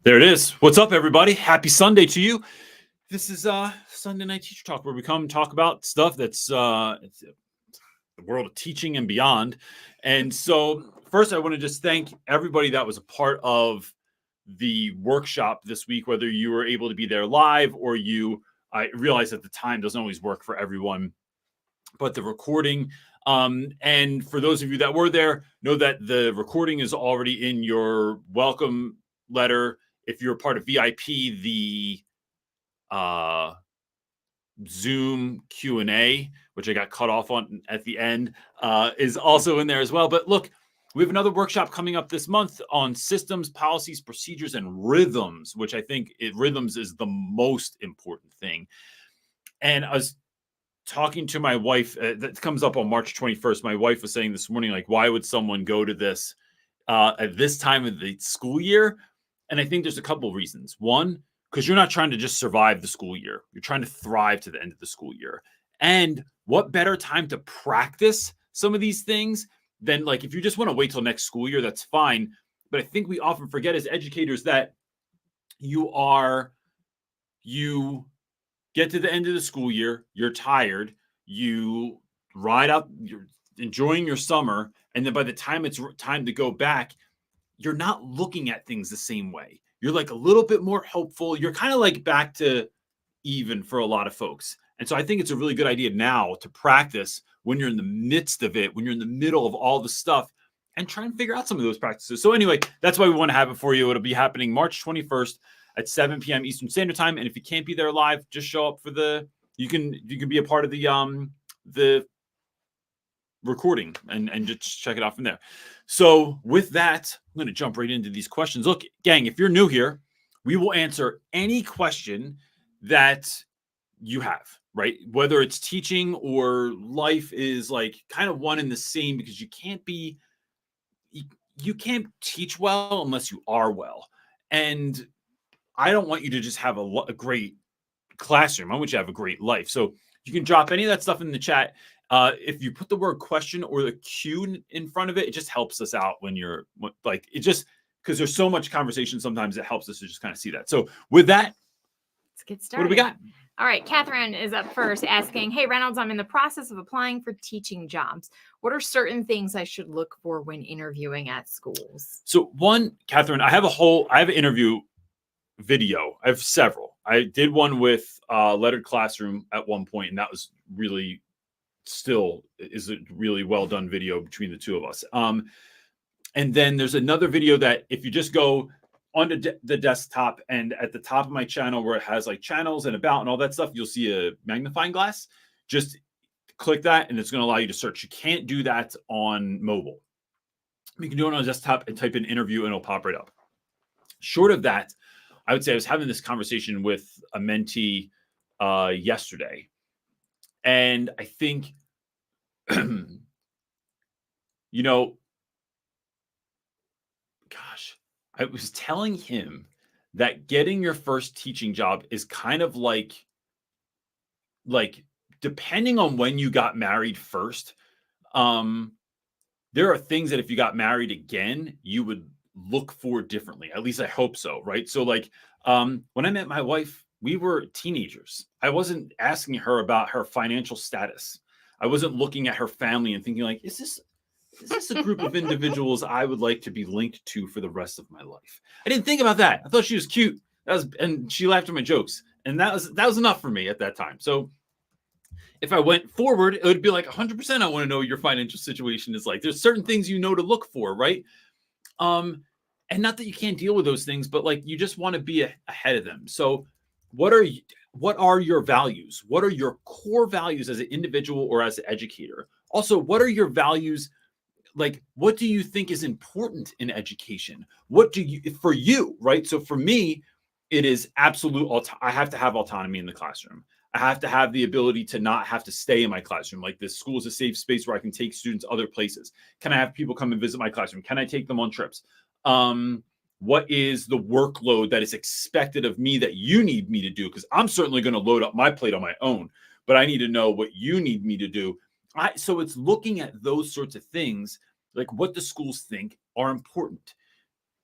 There it is. What's up, everybody? Happy Sunday to you. This is Sunday Night Teacher Talk, where we come talk about stuff that's it's the world of teaching and beyond. And so first, I want to just thank everybody that was a part of the workshop this week, whether you were able to be there live or I realize that the time doesn't always work for everyone, but the recording. And for those of you that were there, know that the recording is already in your welcome letter. If you're a part of VIP, the Zoom Q&A, which I got cut off on at the end, is also in there as well. But look, we have another workshop coming up this month on systems, policies, procedures, and rhythms, which I think rhythms is the most important thing. And I was talking to my wife, that comes up on March 21st. My wife was saying this morning, like, why would someone go to this at this time of the school year? And I think there's a couple of reasons. One, because you're not trying to just survive the school year. You're trying to thrive to the end of the school year. And what better time to practice some of these things than, like, if you just want to wait till next school year, that's fine. But I think we often forget as educators that you get to the end of the school year, you're tired, you ride out, you're enjoying your summer, and then by the time it's time to go back, you're not looking at things the same way. You're like a little bit more hopeful. You're kind of like back to even for a lot of folks. And so I think it's a really good idea now to practice when you're in the midst of it, when you're in the middle of all the stuff, and try and figure out some of those practices. So anyway, that's why we want to have it for you. It'll be happening March 21st at 7 p.m. Eastern Standard Time. And if you can't be there live, just show up for you can be a part of the recording and just check it out from there. So with that, I'm going to jump right into these questions. Look, gang, if you're new here, we will answer any question that you have, right? Whether it's teaching or life is like kind of one and the same, because you can't teach well unless you are well. And I don't want you to just have a great classroom. I want you to have a great life. So you can drop any of that stuff in the chat. If you put the word question or the Q in front of it, it just helps us out when you're like, it just, because there's so much conversation, sometimes it helps us to just kind of see that. So with that, let's get started. What do we got? All right. Catherine is up first asking, hey, Reynolds, I'm in the process of applying for teaching jobs. What are certain things I should look for when interviewing at schools? So one, Catherine, I have an interview video. I have several. I did one with Lettered Classroom at one point, and that was really still is a really well done video between the two of us. And then there's another video that if you just go onto the desktop and at the top of my channel where it has like channels and about and all that stuff, you'll see a magnifying glass. Just click that and it's going to allow you to search. You can't do that on mobile. You can do it on a desktop and type in interview and it'll pop right up. Short of that, I would say I was having this conversation with a mentee yesterday. And I think, I was telling him that getting your first teaching job is kind of like depending on when you got married first, there are things that if you got married again, you would look for differently. At least I hope so, right? So like when I met my wife, we were teenagers. I wasn't asking her about her financial status. I wasn't looking at her family and thinking like, is is this a group of individuals I would like to be linked to for the rest of my life? I didn't think about that. I thought she was cute. And she laughed at my jokes. And that was enough for me at that time. So if I went forward, it would be like 100% I want to know what your financial situation is like. There's certain things to look for, right? And not that you can't deal with those things, but like you just want to be ahead of them. So what are your values? What are your core values as an individual or as an educator? Also, what are your values? Like, what do you think is important in education? What do you, for you, right? So for me, it is absolute. I have to have autonomy in the classroom. I have to have the ability to not have to stay in my classroom. Like, this school is a safe space where I can take students other places. Can I have people come and visit my classroom? Can I take them on trips? What is the workload that is expected of me that you need me to do? Because I'm certainly going to load up my plate on my own, but I need to know what you need me to do. So it's looking at those sorts of things, like what the schools think are important.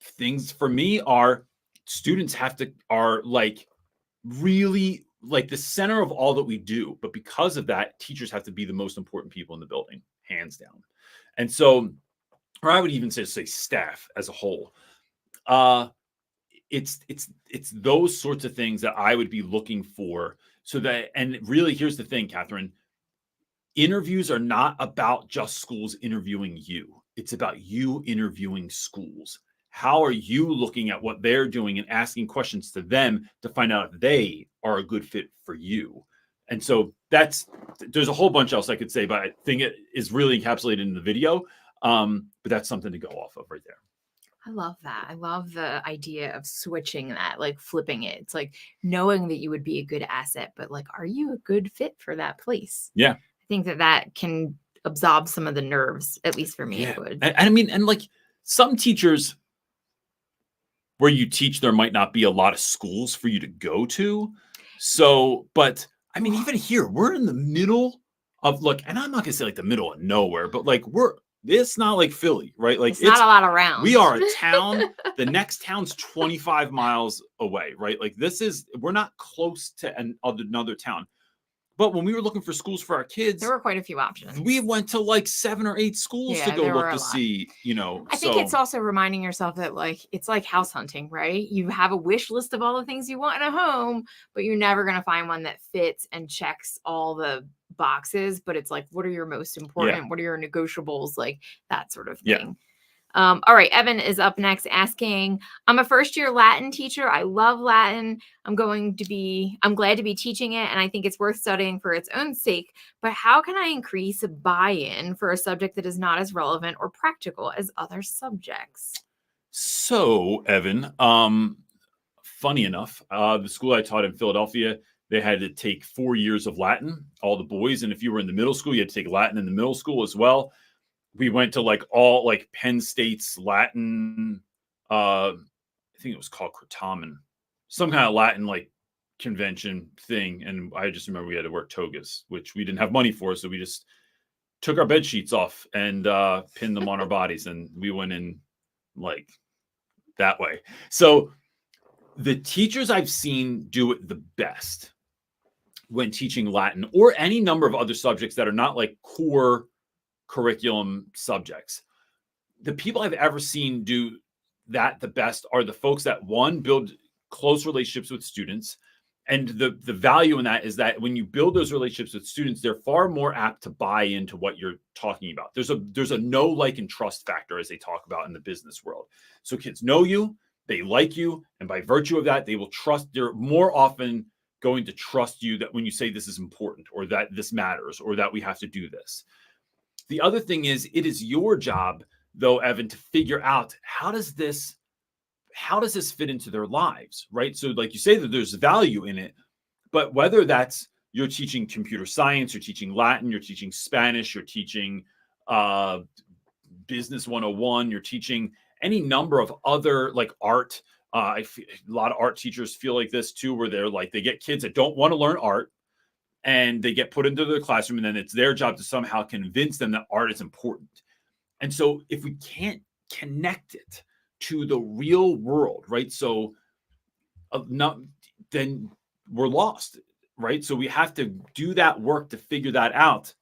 Things for me are students are like really like the center of all that we do. But because of that, teachers have to be the most important people in the building, hands down. And so, or I would even say staff as a whole. It's those sorts of things that I would be looking for. So that, and really, here's the thing, Catherine. Interviews are not about just schools interviewing you. It's about you interviewing schools. How are you looking at what they're doing and asking questions to them to find out if they are a good fit for you? And so there's a whole bunch else I could say, but I think it is really encapsulated in the video. But that's something to go off of right there. I love that. I love the idea of switching that, like flipping it. It's like knowing that you would be a good asset, but like, are you a good fit for that place? Yeah. I think that can absolve some of the nerves, at least for me. Yeah. It would. And I mean, and like some teachers where you teach, there might not be a lot of schools for you to go to. So, but I mean, even here, we're in the middle of and I'm not gonna say like the middle of nowhere, but like it's not like Philly, right? Like it's not a lot around. We are a town. The next town's 25 miles away, right? Like we're not close to another town. But when we were looking for schools for our kids, there were quite a few options. We went to like 7 or 8 schools to go look to see, I think it's also reminding yourself that like, it's like house hunting, right? You have a wish list of all the things you want in a home, but you're never going to find one that fits and checks all the boxes. But it's like, what are your most important? Yeah. What are your negotiables? Like that sort of thing. Yeah. All right. Evan is up next asking, I'm a first-year Latin teacher. I love Latin. I'm glad to be teaching it, and I think it's worth studying for its own sake. But how can I increase buy-in for a subject that is not as relevant or practical as other subjects? So, Evan, funny enough, the school I taught in Philadelphia, they had to take 4 years of Latin, all the boys. And if you were in the middle school, you had to take Latin in the middle school as well. We went to all Penn State's Latin, I think it was called Cretamen, some kind of Latin convention thing. And I just remember we had to wear togas, which we didn't have money for. So we just took our bed sheets off and pinned them on our bodies. And we went in that way. So the teachers I've seen do it the best when teaching Latin or any number of other subjects that are not core curriculum subjects. The people I've ever seen do that the best are the folks that, one, build close relationships with students. And the value in that is that when you build those relationships with students, they're far more apt to buy into what you're talking about. There's a know, like, and trust factor, as they talk about in the business world. So kids know you, they like you, and by virtue of that, they will trust. They're more often going to trust you that when you say this is important, or that this matters, or that we have to do this. The other thing is, it is your job, though, Evan, to figure out how does this fit into their lives, right? So like you say that there's value in it, but whether that's you're teaching computer science, you're teaching Latin, you're teaching Spanish, you're teaching business 101, you're teaching any number of other art. A lot of art teachers feel like this too, where they get kids that don't want to learn art, and they get put into their classroom, and then it's their job to somehow convince them that art is important. And so if we can't connect it to the real world, right? So then we're lost, right? So we have to do that work to figure that out.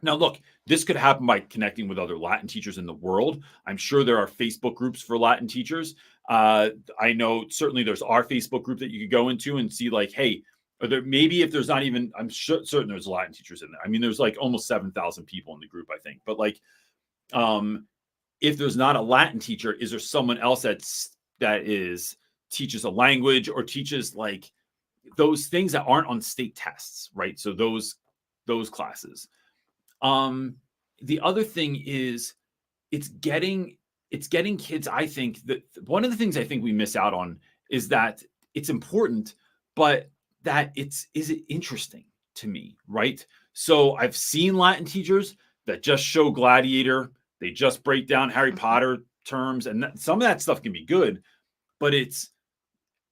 Now, look, this could happen by connecting with other Latin teachers in the world. I'm sure there are Facebook groups for Latin teachers. I know certainly there's our Facebook group that you could go into and see, like, hey, or there, maybe if there's not even, I'm sure certain there's Latin teachers in there. I mean, there's like almost 7,000 people in the group, I think. But like, if there's not a Latin teacher, is there someone else that is teaches a language or teaches like those things that aren't on state tests, right? So those classes. The other thing is it's getting kids. I think that one of the things I think we miss out on is that it's important, but that is it interesting to me, right? So I've seen Latin teachers that just show Gladiator, they just break down Harry Potter terms, and some of that stuff can be good, but it's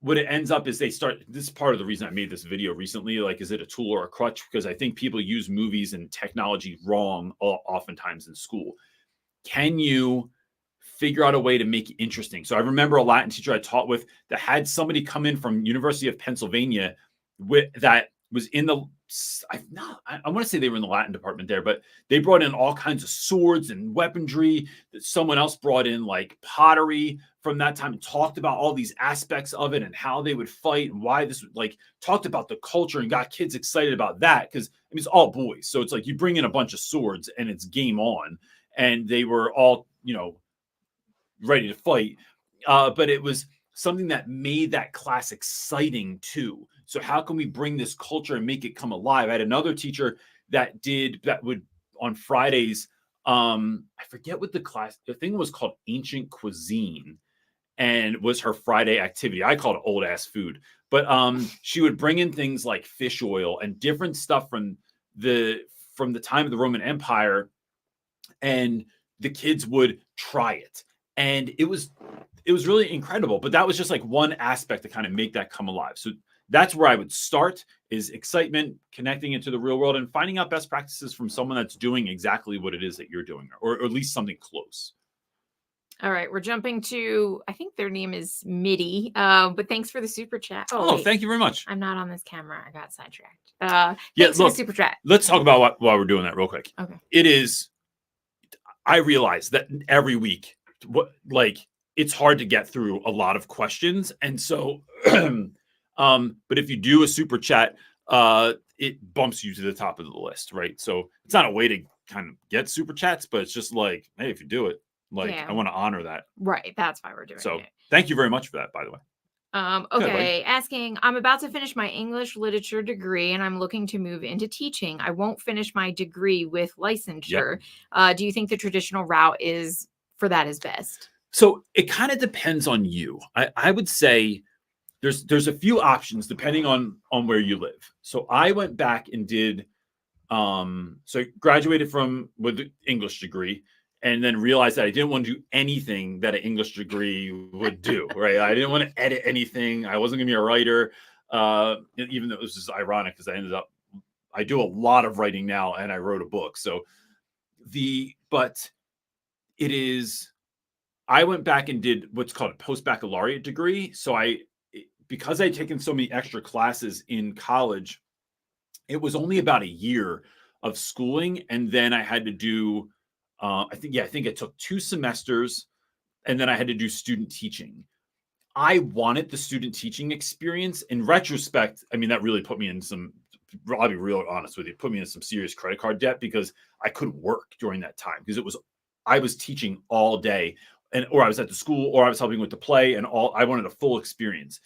what it ends up is they start. This is part of the reason I made this video recently. Like, is it a tool or a crutch? Because I think people use movies and technology wrong oftentimes in school. Can you figure out a way to make it interesting? So I remember a Latin teacher I taught with that had somebody come in from University of Pennsylvania that was in the, I want to say they were in the Latin department there, but they brought in all kinds of swords and weaponry. Someone else brought in like pottery from that time and talked about all these aspects of it and how they would fight and why this, like, talked about the culture and got kids excited about that. Because I mean, it's all boys. So it's like you bring in a bunch of swords and it's game on. And they were all, ready to fight. But it was something that made that class exciting too. So how can we bring this culture and make it come alive? I had another teacher that would on Fridays, I forget what the class, the thing was called Ancient Cuisine, and was her Friday activity. I called it old ass food, but she would bring in things like fish oil and different stuff from the time of the Roman Empire, and the kids would try it. And it was really incredible, but that was just like one aspect to kind of make that come alive. So that's where I would start, is excitement, connecting it to the real world, and finding out best practices from someone that's doing exactly what it is that you're doing, or at least something close. All right, we're jumping to, I think their name is MIDI, but thanks for the super chat. Oh, thank you very much. I'm not on this camera. I got sidetracked. Yeah, thanks for look, the super chat. Let's talk about while we're doing that real quick. Okay. It is, I realize that every week, it's hard to get through a lot of questions. And so, but if you do a super chat, it bumps you to the top of the list, right? So it's not a way to kind of get super chats, but it's just like, hey, if you do it, I want to honor that. Right. That's why we're doing it. So thank you very much for that, by the way. Okay. Asking, I'm about to finish my English literature degree and I'm looking to move into teaching. I won't finish my degree with licensure. Yep. Do you think the traditional route is best? So it kind of depends on you. I would say there's a few options depending on where you live. So I went back and did, so I graduated with the English degree, and then realized that I didn't want to do anything that an English degree would do, right? I didn't want to edit anything. I wasn't going to be a writer, even though it was just ironic because I do a lot of writing now, and I wrote a book. So but it is, I went back and did what's called a post-baccalaureate degree. So because I'd taken so many extra classes in college, it was only about a year of schooling. And then I had to do, I think it took 2 semesters, and then I had to do student teaching. I wanted the student teaching experience. In retrospect, I mean, that really put me in I'll be real honest with you, put me in some serious credit card debt, because I couldn't work during that time, because I was teaching all day, or I was at the school, or I was helping with the play, and I wanted a full experience.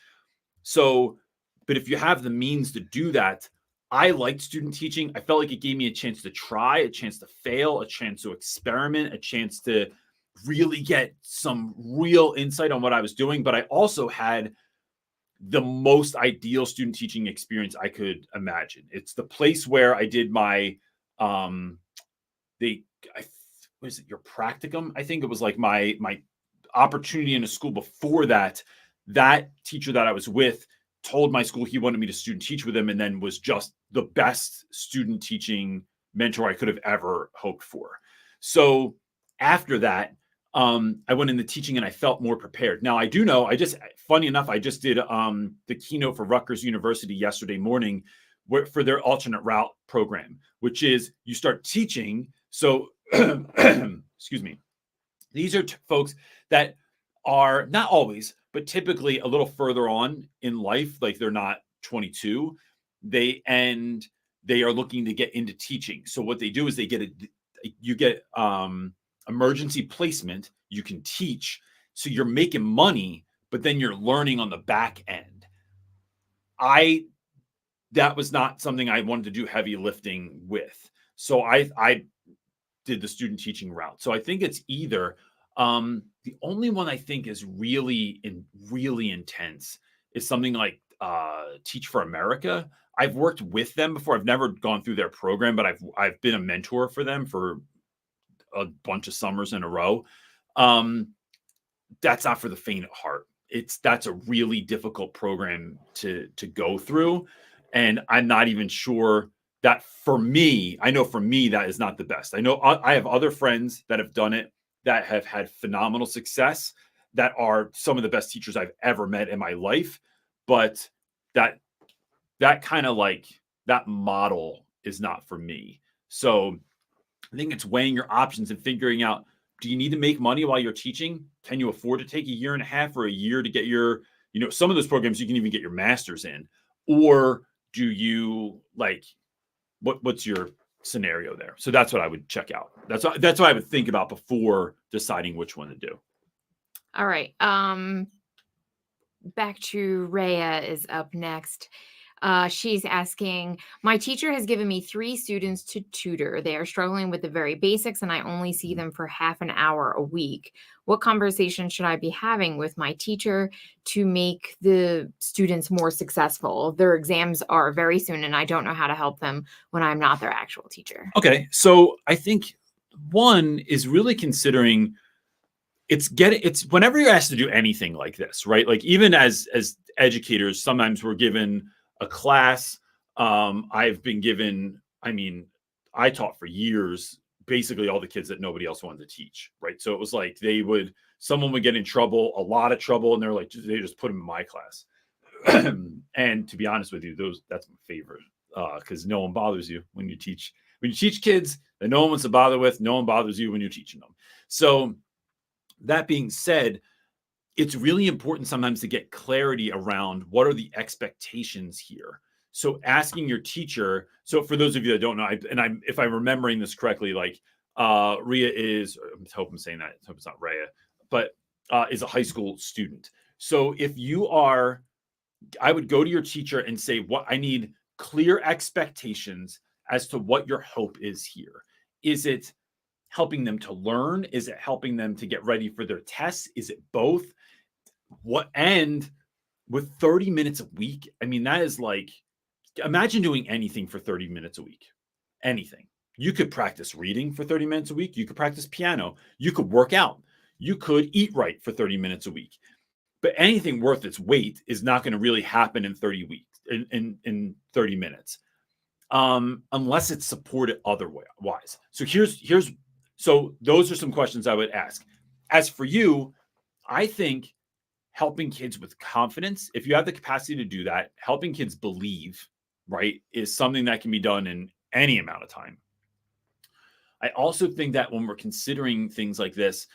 So, but if you have the means to do that, I liked student teaching. I felt like it gave me a chance to try, a chance to fail, a chance to experiment, a chance to really get some real insight on what I was doing. But I also had the most ideal student teaching experience I could imagine. It's the place where I did my, what is it, your practicum? I think it was like my opportunity in a school before that. That teacher that I was with told my school he wanted me to student teach with him, and then was just the best student teaching mentor I could have ever hoped for. So after that, I went into teaching and I felt more prepared. Now I do know, funny enough, I just did the keynote for Rutgers University yesterday morning for their alternate route program, which is you start teaching. So, excuse me, these are folks that are not always, but typically a little further on in life, like they're not 22. They are looking to get into teaching. So what they do is you get emergency placement. You can teach, so you're making money, but then you're learning on the back end. That was not something I wanted to do heavy lifting with. So I did the student teaching route. So I think it's either the only one I think is really intense is something like Teach for America. I've worked with them before. I've never gone through their program, but I've been a mentor for them for a bunch of summers in a row. That's not for the faint of heart. That's a really difficult program to go through. And I'm not even sure that for me, that is not the best. I know I have other friends that have done it that have had phenomenal success, that are some of the best teachers I've ever met in my life. But that kind of like that model is not for me. So I think it's weighing your options and figuring out, do you need to make money while you're teaching? Can you afford to take a year and a half or a year to get your, some of those programs you can even get your master's in? Or do you what's your scenario there? So that's what I would check out. That's what I would think about before deciding which one to do. All right. Back to Rhea is up next. She's asking, my teacher has given me 3 students to tutor. They are struggling with the very basics, and I only see them for half an hour a week. What conversation should I be having with my teacher to make the students more successful? Their exams are very soon, and I don't know how to help them when I'm not their actual teacher. Okay. So I think one is really considering it's whenever you're asked to do anything like this, right? Like even as educators, sometimes we're given a class. I've been given, I taught for years, basically all the kids that nobody else wanted to teach, right? So it was like someone would get in trouble, a lot of trouble, and they're like, they just put them in my class. And to be honest with you, that's my favorite, because no one bothers you when you teach. When you teach kids that no one wants to bother with, no one bothers you when you're teaching them. So that being said, it's really important sometimes to get clarity around what are the expectations here. So asking your teacher, so for those of you that don't know, if I'm remembering this correctly, like Rhea is, I hope I'm saying that, I hope it's not Rhea, but is a high school student. So if you are, I would go to your teacher and say, I need clear expectations as to what your hope is here. Is it helping them to learn? Is it helping them to get ready for their tests? Is it both? And with 30 minutes a week, that is like, imagine doing anything for 30 minutes a week. Anything. You could practice reading for 30 minutes a week. You could practice piano. You could work out. You could eat right for 30 minutes a week. But anything worth its weight is not going to really happen in 30 weeks, in 30 minutes, unless it's supported otherwise. So those are some questions I would ask. As for you, I think helping kids with confidence, if you have the capacity to do that, helping kids believe, right, is something that can be done in any amount of time. I also think that when we're considering things like this,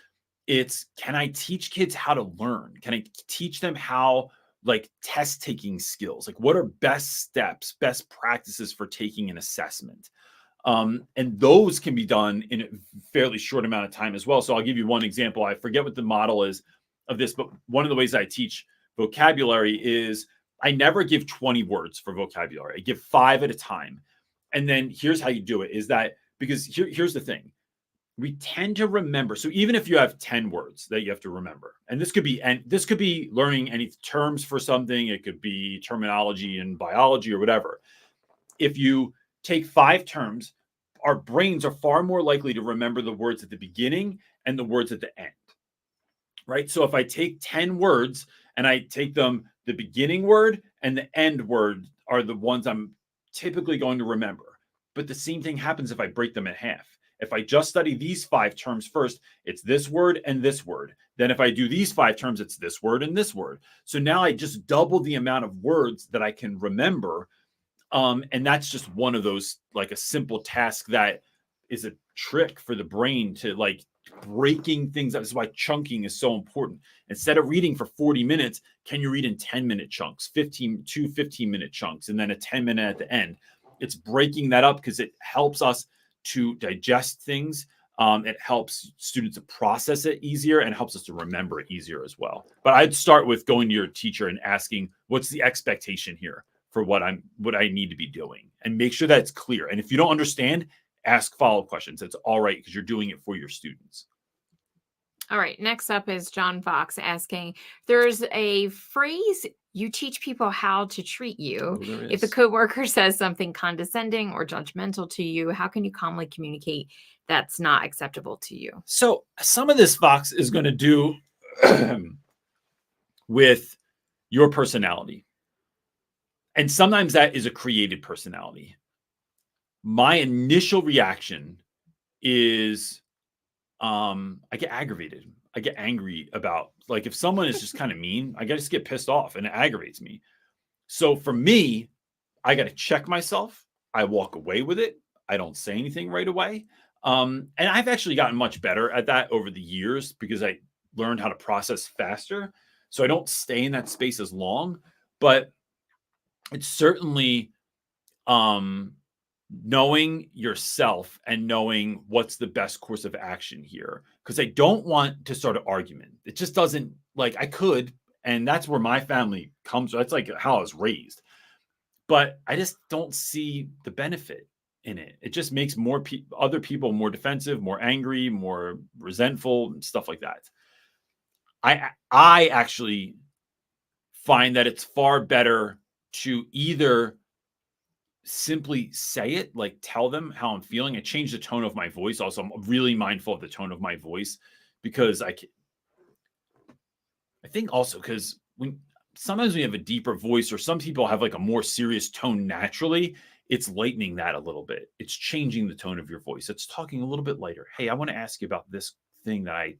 can I teach kids how to learn? Can I teach them how, like, test taking skills? Like, what are best steps, best practices for taking an assessment? And those can be done in a fairly short amount of time as well. So I'll give you one example. I forget what the model is of this, but one of the ways I teach vocabulary is I never give 20 words for vocabulary. I give 5 at a time. And then here's how you do it, is that, because here's the thing. We tend to remember. So even if you have 10 words that you have to remember, and this could be learning any terms for something. It could be terminology in biology or whatever. If you take 5 terms, our brains are far more likely to remember the words at the beginning and the words at the end, right? So if I take 10 words and I take them, the beginning word and the end word are the ones I'm typically going to remember. But the same thing happens if I break them in half. If I just study these 5 terms first, it's this word and this word. Then if I do these 5 terms, it's this word and this word. So now I just double the amount of words that I can remember And that's just one of those, like a simple task that is a trick for the brain to like breaking things up. This is why chunking is so important. Instead of reading for 40 minutes, can you read in 10-minute chunks, 15-minute chunks, and then a 10-minute at the end? It's breaking that up because it helps us to digest things. It helps students to process it easier and helps us to remember it easier as well. But I'd start with going to your teacher and asking, what's the expectation here for what I need to be doing, and make sure that it's clear. And if you don't understand, ask follow-up questions. It's all right because you're doing it for your students. All right. Next up is John Fox asking, there's a phrase, you teach people how to treat you. Oh, if a coworker says something condescending or judgmental to you, how can you calmly communicate that's not acceptable to you? So some of this, Fox, is going to do with your personality. And sometimes that is a created personality. My initial reaction is I get aggravated. I get angry about, like, if someone is just kind of mean, I just get pissed off and it aggravates me. So for me, I got to check myself. I walk away with it. I don't say anything right away. And I've actually gotten much better at that over the years because I learned how to process faster. So I don't stay in that space as long, but it's certainly knowing yourself and knowing what's the best course of action here. Because I don't want to start an argument. It just doesn't, like, I could, and that's where my family comes. That's like how I was raised. But I just don't see the benefit in it. It just makes more other people more defensive, more angry, more resentful, and stuff like that. I actually find that it's far better to either simply say it, like tell them how I'm feeling. I change the tone of my voice. Also, I'm really mindful of the tone of my voice because I think also because sometimes we have a deeper voice, or some people have like a more serious tone naturally, it's lightening that a little bit. It's changing the tone of your voice. It's talking a little bit lighter. Hey, I want to ask you about this thing that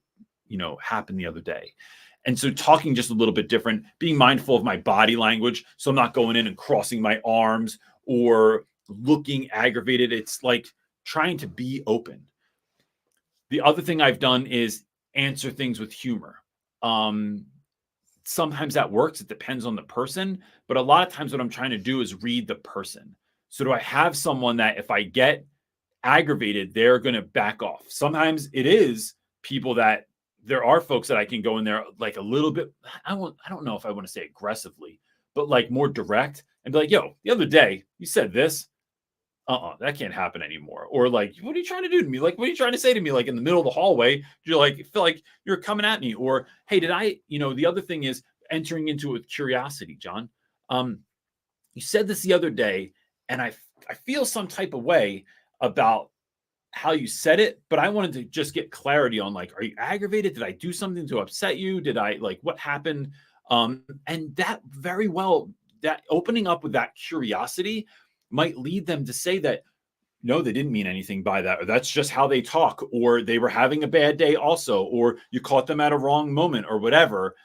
happened the other day. And so talking just a little bit different, being mindful of my body language. So I'm not going in and crossing my arms or looking aggravated. It's like trying to be open. The other thing I've done is answer things with humor. Sometimes that works. It depends on the person. But a lot of times what I'm trying to do is read the person. So do I have someone that if I get aggravated, they're going to back off? Sometimes it is people that there are folks that I can go in there like a little bit. I don't know if I want to say aggressively, but like more direct and be like, yo, the other day you said this. That can't happen anymore. Or like, what are you trying to do to me? Like, what are you trying to say to me? Like in the middle of the hallway, you're like, feel like you're coming at me. Or, hey, the other thing is entering into it with curiosity, John. You said this the other day, and I feel some type of way about how you said it, but I wanted to just get clarity on, like, are you aggravated? Did I do something to upset you? Did I, like, what happened? And that very well, that opening up with that curiosity might lead them to say that, no, they didn't mean anything by that, or that's just how they talk, or they were having a bad day also, or you caught them at a wrong moment or whatever.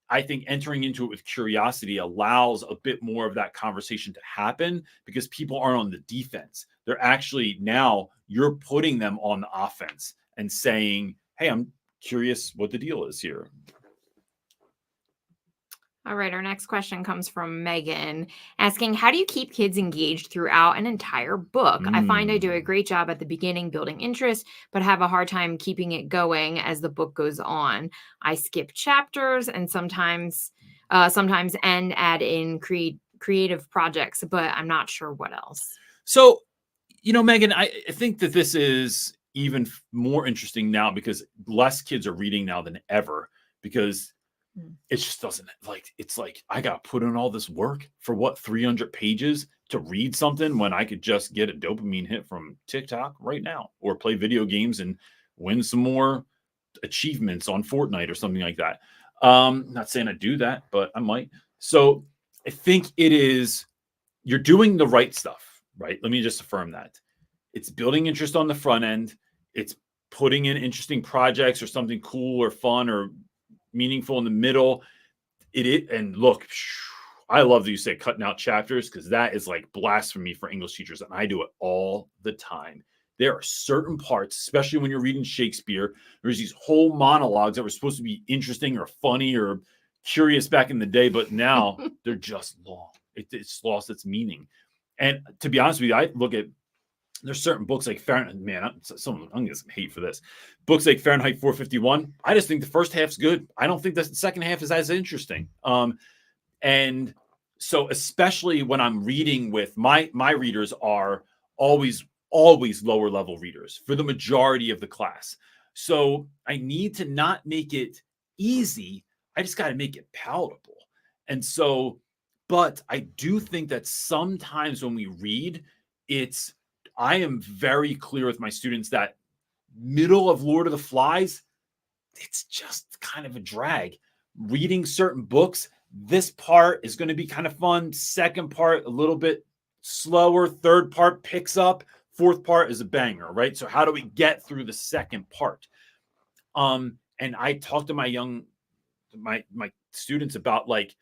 I think entering into it with curiosity allows a bit more of that conversation to happen because people aren't on the defense. They're actually, now you're putting them on the offense and saying, hey, I'm curious what the deal is here. All right. Our next question comes from Megan asking, how do you keep kids engaged throughout an entire book? I find I do a great job at the beginning building interest, but have a hard time keeping it going as the book goes on. I skip chapters and sometimes and add in creative projects, but I'm not sure what else. So, Megan, I think that this is even more interesting now because less kids are reading now than ever, because it just doesn't, like, it's like, I got to put in all this work for what, 300 pages to read something when I could just get a dopamine hit from TikTok right now, or play video games and win some more achievements on Fortnite or something like that. Not saying I do that, but I might. So I think you're doing the right stuff, right? Let me just affirm that. It's building interest on the front end. It's putting in interesting projects or something cool or fun or meaningful in the middle. And look, I love that you say cutting out chapters, because that is like blasphemy for English teachers. And I do it all the time. There are certain parts, especially when you're reading Shakespeare, there's these whole monologues that were supposed to be interesting or funny or curious back in the day, but now they're just long. It's lost its meaning. And to be honest with you, I look at, there's certain books like Fahrenheit, man, I'm going to get some hate for this. Books like Fahrenheit 451, I just think the first half's good. I don't think the second half is as interesting. And so especially when I'm reading with my readers are always lower level readers for the majority of the class. So I need to not make it easy. I just got to make it palatable. And so, but I do think that sometimes when we read, I am very clear with my students that middle of Lord of the Flies, it's just kind of a drag. Reading certain books, this part is going to be kind of fun. Second part, a little bit slower. Third part picks up. Fourth part is a banger, right? So how do we get through the second part? And I talk to my students about like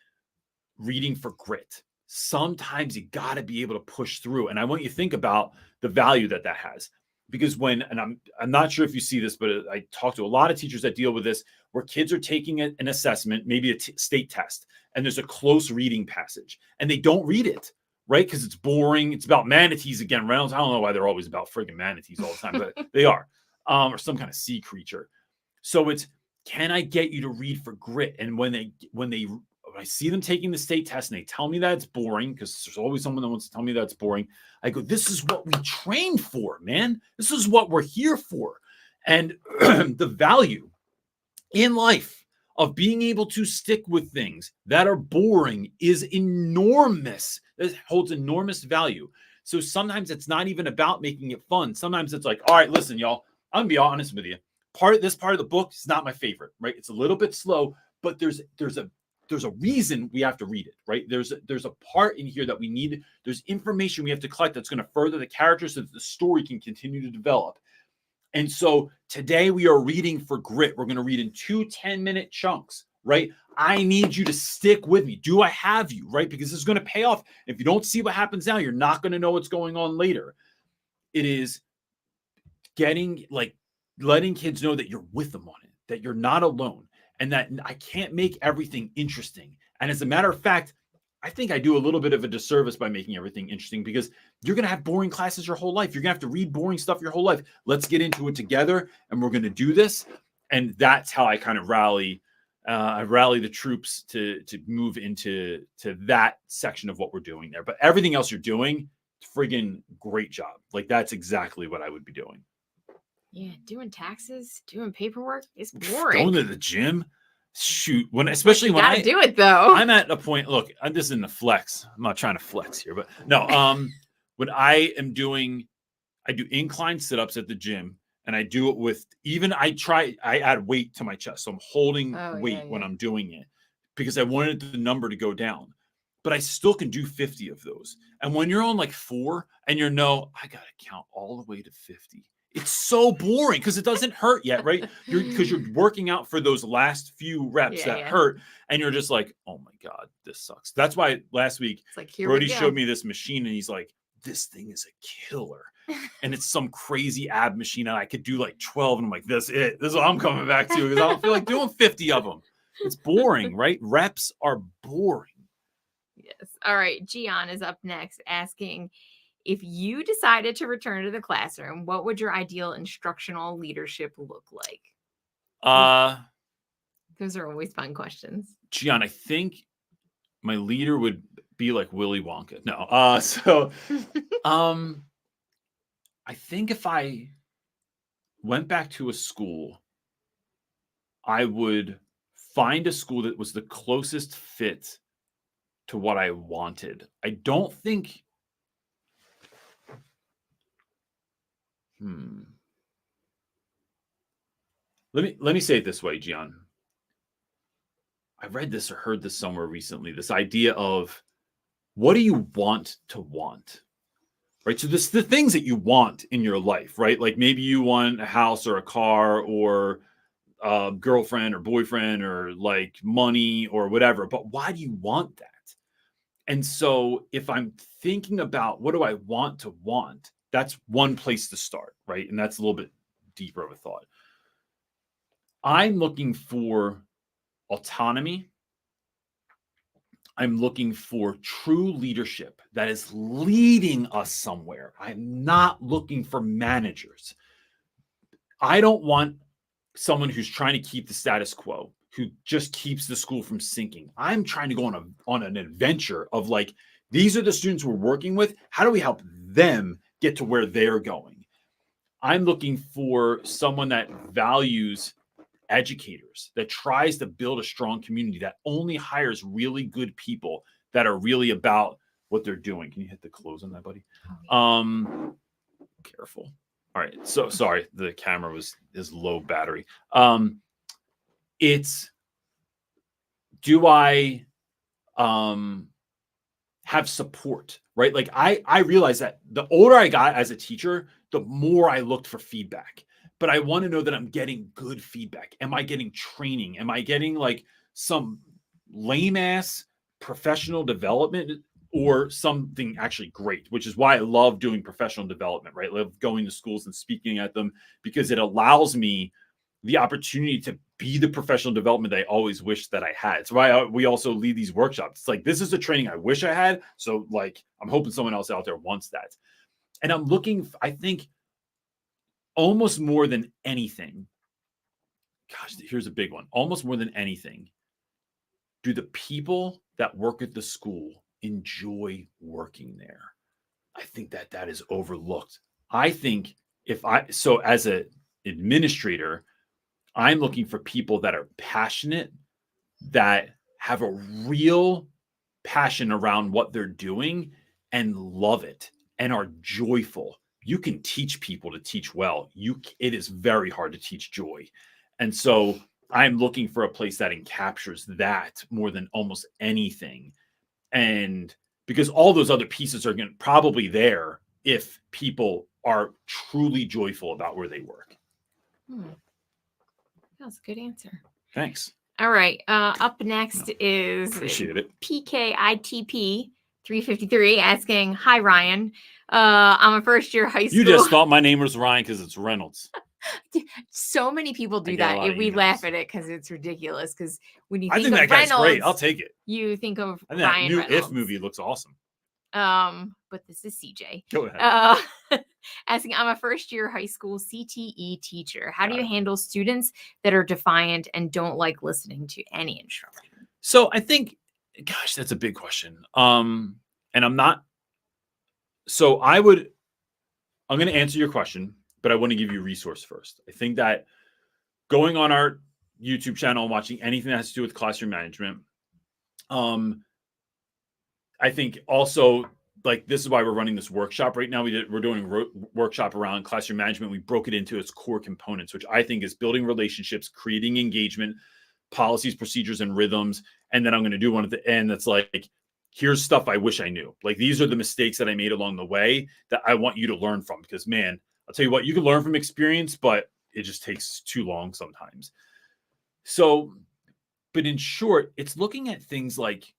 reading for grit. Sometimes you got to be able to push through. And I want you to think about the value that has. Because I'm not sure if you see this, but I talk to a lot of teachers that deal with this, where kids are taking an assessment, maybe a state test, and there's a close reading passage, and they don't read it, right? Because it's boring. It's about manatees again, Reynolds. I don't know why they're always about friggin' manatees all the time, but they are, or some kind of sea creature. So it's, can I get you to read for grit? And when I see them taking the state test and they tell me that it's boring, because there's always someone that wants to tell me that it's boring, I go, this is what we trained for, man. This is what we're here for. And the value in life of being able to stick with things that are boring is enormous. It holds enormous value. So sometimes it's not even about making it fun. Sometimes it's like, all right, listen, y'all, I'm gonna be honest with you. This part of the book is not my favorite, right? It's a little bit slow, but there's a reason we have to read it, right? There's a part in here that we need. There's information we have to collect that's going to further the characters so that the story can continue to develop. And so today we are reading for grit. We're going to read in 2 10-minute chunks, right? I need you to stick with me. Do I have you, right? Because this is going to pay off. If you don't see what happens now, you're not going to know what's going on later. It is letting kids know that you're with them on it, that you're not alone, and that I can't make everything interesting. And as a matter of fact, I think I do a little bit of a disservice by making everything interesting, because you're going to have boring classes your whole life. You're going to have to read boring stuff your whole life. Let's get into it together, and we're going to do this. And that's how I kind of rally the troops to move into that section of what we're doing there. But everything else you're doing, friggin' great job. Like, that's exactly what I would be doing. Yeah, doing taxes, doing paperwork is boring. Going to the gym, shoot. Especially when I do it though. I'm at a point. Look, this isn't a flex. I'm not trying to flex here, but no. When I do incline sit-ups at the gym, and I do it with I add weight to my chest, so I'm holding weight when I'm doing it, because I wanted the number to go down. But I still can do 50 of those. And when you're on like 4 and I got to count all the way to 50. It's so boring because it doesn't hurt yet, right? Because you're working out for those last few reps that hurt, and you're just like, oh my God, this sucks. That's why last week, Brody showed me this machine, and he's like, this thing is a killer. And it's some crazy ab machine, and I could do like 12, and I'm like, this is what I'm coming back to, because I don't feel like doing 50 of them. It's boring, right? Reps are boring. Yes. All right. Gian is up next asking, if you decided to return to the classroom, what would your ideal instructional leadership look like? Those are always fun questions. Gian, I think my leader would be like Willy Wonka. No. So I think if I went back to a school, I would find a school that was the closest fit to what I wanted. I don't think Let me say it this way, Gian. I read this or heard this somewhere recently. This idea of, what do you want to want? Right? So this the things that you want in your life, right? Like maybe you want a house or a car or a girlfriend or boyfriend or like money or whatever. But why do you want that? And so if I'm thinking about what do I want to want, that's one place to start, right? And that's a little bit deeper of a thought. I'm looking for autonomy. I'm looking for true leadership that is leading us somewhere. I'm not looking for managers. I don't want someone who's trying to keep the status quo, who just keeps the school from sinking. I'm trying to go on an adventure of like, these are the students we're working with. How do we help them get to where they're going? I'm looking for someone that values educators, that tries to build a strong community, that only hires really good people that are really about what they're doing. Can you hit the close on that, buddy? Careful. All right. So sorry, the camera is low battery. It's, do I have support, right? Like I realized that the older I got as a teacher, the more I looked for feedback. But I want to know that I'm getting good feedback. Am I getting training? Am I getting like some lame ass professional development or something actually great, which is why I love doing professional development, right? I love going to schools and speaking at them because it allows me the opportunity to be the professional development that I always wished that I had. It's why we also lead these workshops. It's like, this is a training I wish I had. So like, I'm hoping someone else out there wants that. And I'm looking, I think, almost more than anything, gosh, here's a big one. Almost more than anything, do the people that work at the school enjoy working there? I think that is overlooked. I think so as an administrator, I'm looking for people that are passionate, that have a real passion around what they're doing and love it and are joyful. You can teach people to teach well. It is very hard to teach joy. And so I'm looking for a place that encaptures that more than almost anything. And because all those other pieces are probably there if people are truly joyful about where they work. That's a good answer. Thanks. All right. Up next is Appreciate it. PKITP 353 asking, "Hi Ryan, I'm a first year high school." You just thought my name was Ryan because it's Reynolds. So many people do that, and we laugh at it because it's ridiculous. Because when you think of that Reynolds, guy's great. I'll take it. You think of And that Ryan new Reynolds. If movie looks awesome. But this is CJ. Go ahead. Asking, "I'm a first year high school CTE teacher. How do you handle students that are defiant and don't like listening to any instruction?" So I think, gosh, that's a big question. And I'm not. So I'm going to answer your question, but I want to give you a resource first. I think that going on our YouTube channel and watching anything that has to do with classroom management, I think also, like, this is why we're running this workshop right now. We're doing a workshop around classroom management. We broke it into its core components, which I think is building relationships, creating engagement, policies, procedures, and rhythms. And then I'm going to do one at the end that's like, here's stuff I wish I knew. Like, these are the mistakes that I made along the way that I want you to learn from. Because, man, I'll tell you what, you can learn from experience, but it just takes too long sometimes. So, but in short, it's looking at things like,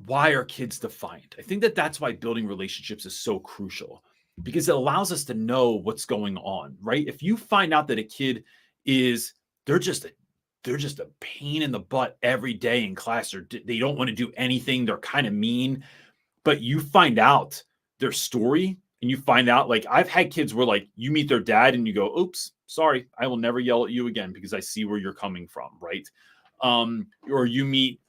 why are kids defiant? I think that's why building relationships is so crucial, because it allows us to know what's going on, right? If you find out that a kid they're just a pain in the butt every day in class, or they don't want to do anything, they're kind of mean, but you find out their story and you find out, like, I've had kids where, like, you meet their dad and you go, oops, sorry, I will never yell at you again because I see where you're coming from, right? Or you meet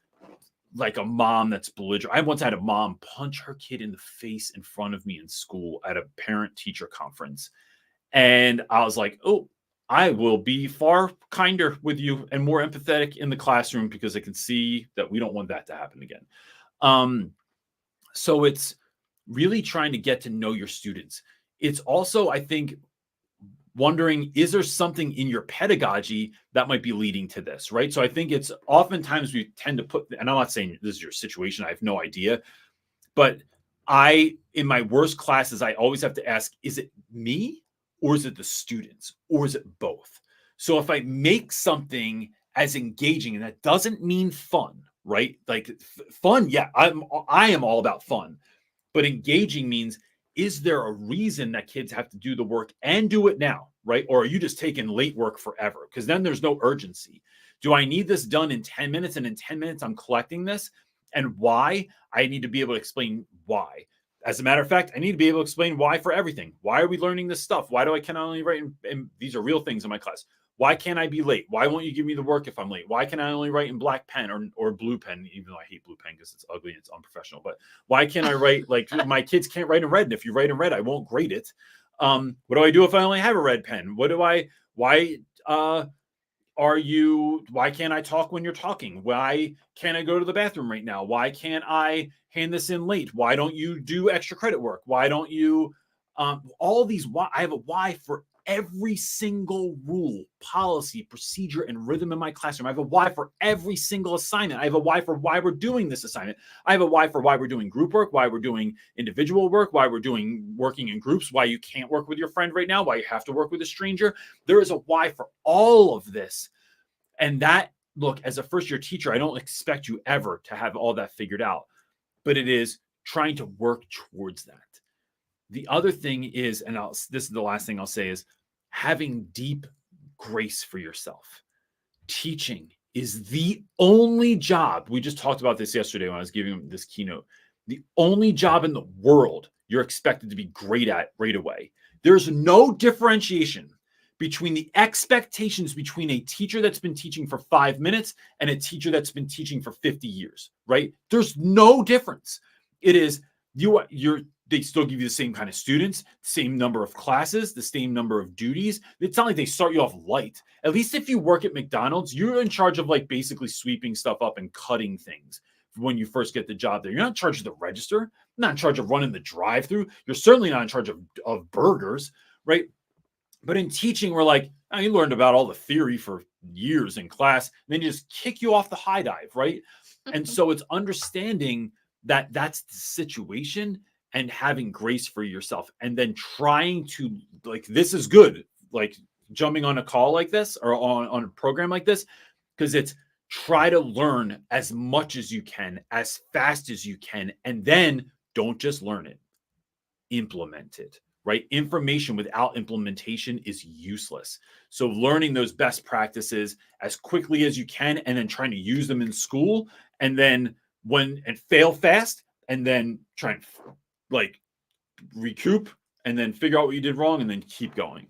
like a mom that's belligerent. I once had a mom punch her kid in the face in front of me in school at a parent-teacher conference. And I was like, oh, I will be far kinder with you and more empathetic in the classroom because I can see that we don't want that to happen again. So it's really trying to get to know your students. It's also, I think, wondering, is there something in your pedagogy that might be leading to this, right? So I think it's oftentimes we tend to put, and I'm not saying this is your situation, I have no idea, but in my worst classes, I always have to ask, is it me or is it the students or is it both? So if I make something as engaging, and that doesn't mean fun, right? Like fun. Yeah. I am all about fun, but engaging means, is there a reason that kids have to do the work and do it now, right? Or are you just taking late work forever? Because then there's no urgency. Do I need this done in 10 minutes? And in 10 minutes, I'm collecting this? And why? I need to be able to explain why. As a matter of fact, I need to be able to explain why for everything. Why are we learning this stuff? Why do I can only write and these are real things in my class. Why can't I be late? Why won't you give me the work if I'm late? Why can I only write in black pen or blue pen? Even though I hate blue pen because it's ugly and it's unprofessional. But why can't I write, like my kids can't write in red? And if you write in red, I won't grade it. What do I do if I only have a red pen? Why can't I talk when you're talking? Why can't I go to the bathroom right now? Why can't I hand this in late? Why don't you do extra credit work? Why don't you, all these why? I have a why for every single rule, policy, procedure, and rhythm in my classroom. I have a why for every single assignment. I have a why for why we're doing this assignment. I have a why for why we're doing group work, why we're doing individual work, why we're doing working in groups, why you can't work with your friend right now, why you have to work with a stranger. There is a why for all of this. And that, look, as a first-year teacher, I don't expect you ever to have all that figured out, but it is trying to work towards that. The other thing is, and this is the last thing I'll say, is having deep grace for yourself. Teaching is the only job, we just talked about this yesterday when I was giving this keynote, the only job in the world you're expected to be great at right away. There's no differentiation between the expectations between a teacher that's been teaching for 5 minutes and a teacher that's been teaching for 50 years, right? There's no difference. It is, they still give you the same kind of students, same number of classes, the same number of duties. It's not like they start you off light. At least if you work at McDonald's, you're in charge of like basically sweeping stuff up and cutting things when you first get the job there. You're not in charge of the register. You're not in charge of running the drive-through. You're certainly not in charge of burgers, right? But in teaching, we're like, oh, you learned about all the theory for years in class, and then you just kick you off the high dive, right? And so it's understanding that that's the situation and having grace for yourself, and then trying to, like, this is good, like jumping on a call like this or on a program like this, because it's try to learn as much as you can, as fast as you can, and then don't just learn it, implement it. Right? Information without implementation is useless. So learning those best practices as quickly as you can, and then trying to use them in school, and then fail fast, and then try and like recoup, and then figure out what you did wrong, and then keep going.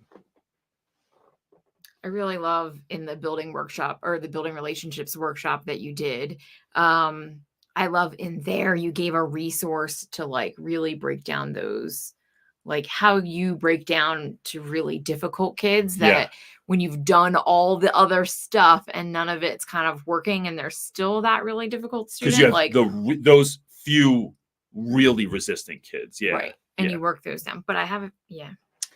I really love in the building workshop or the building relationships workshop that you did. I love in there you gave a resource to like really break down those, like how you break down to really difficult kids that when you've done all the other stuff and none of it's kind of working and they're still that really difficult student. Because you have like those few really resistant kids. Yeah. Right. And you work those down. But I haven't,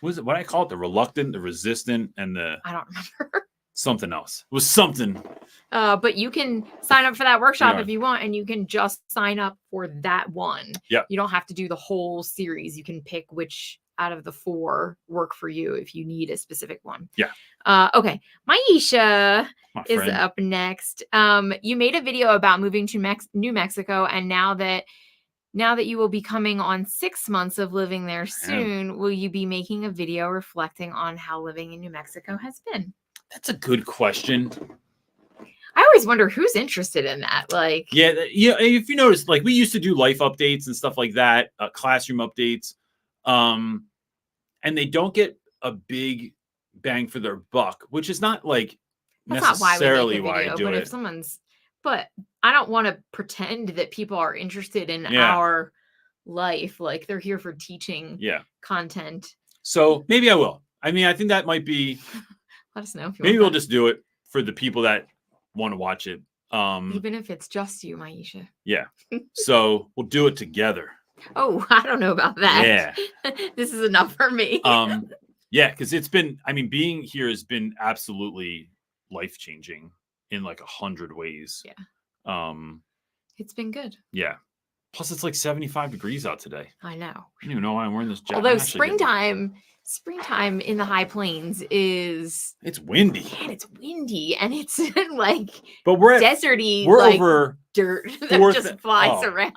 What is it? What do I call it? The reluctant, the resistant, and I don't remember. Something else. It was something. But you can sign up for that workshop if you want, and you can just sign up for that one. Yeah. You don't have to do the whole series. You can pick which out of the 4 work for you if you need a specific one. Yeah. Okay. Maisha is up next. You made a video about moving to New Mexico, and now that you will be coming on 6 months of living there soon, will you be making a video reflecting on how living in New Mexico has been? That's a good question. I always wonder who's interested in that. Like, if you notice, like we used to do life updates and stuff like that, classroom updates, and they don't get a big bang for their buck, which is not like necessarily why I do it. But I don't want to pretend that people are interested in our life. Like they're here for teaching content. So maybe I will. I mean, I think that might be. Let us know. If you maybe we'll just do it for the people that want to watch it. Even if it's just you, Maisha. Yeah. So we'll do it together. Oh, I don't know about that. Yeah. This is enough for me. Yeah, because it's been, I mean, being here has been absolutely life-changing in like 100 ways. Yeah. It's been good. Yeah. Plus, it's like 75 degrees out today. I know. I don't even know why I'm wearing this jacket. Although springtime in the high plains is it's windy. Man, it's windy and it's like but we're deserty. We're like over dirt that just flies around.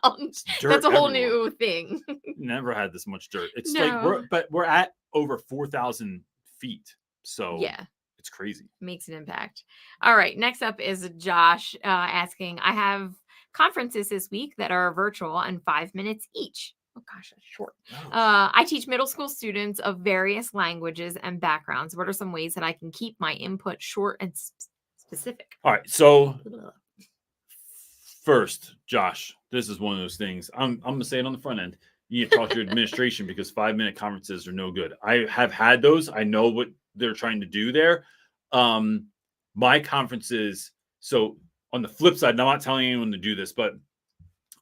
That's a whole everywhere. New thing. Never had this much dirt. It's No. like we're at over 4,000 feet. So yeah, it's crazy. Makes an impact. All right. Next up is Josh asking, I have conferences this week that are virtual and 5 minutes each. Oh gosh, that's short. Oh. I teach middle school students of various languages and backgrounds. What are some ways that I can keep my input short and specific? All right. So first, Josh, this is one of those things. I'm going to say it on the front end. You need to talk to your administration because 5-minute conferences are no good. I have had those. I know what they're trying to do there. My conferences. So on the flip side, and I'm not telling anyone to do this, but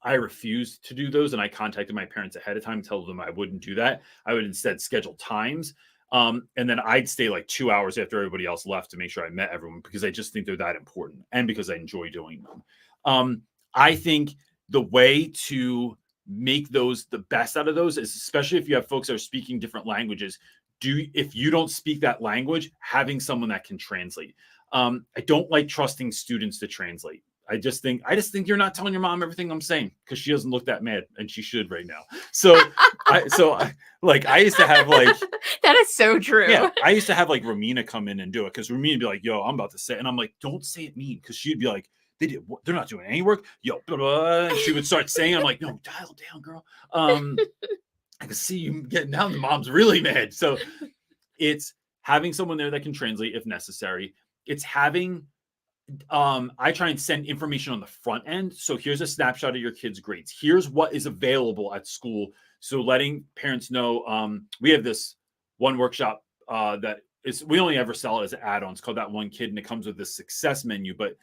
I refused to do those. And I contacted my parents ahead of time, told them I wouldn't do that. I would instead schedule times. And then I'd stay like 2 hours after everybody else left to make sure I met everyone because I just think they're that important and because I enjoy doing them. I think the way to make those the best out of those is, especially if you have folks that are speaking different languages, if you don't speak that language, having someone that can translate. I don't like trusting students to translate. I just think you're not telling your mom everything I'm saying because she doesn't look that mad and she should right now. So I used to have like that is so true. Yeah, I used to have like Romina come in and do it because Romina would be like, "Yo, I'm about to say," and I'm like, "Don't say it mean," because she'd be like, "They're not doing any work." Yo, blah, blah, and she would start saying, "I'm like, no, dial down, girl." I can see you getting down. The mom's really mad. So it's having someone there that can translate if necessary. It's having. I try and send information on the front end. So here's a snapshot of your kids' grades. Here's what is available at school. So letting parents know, we have this one workshop that is, we only ever sell it as add-ons called That One Kid. And it comes with this success menu. But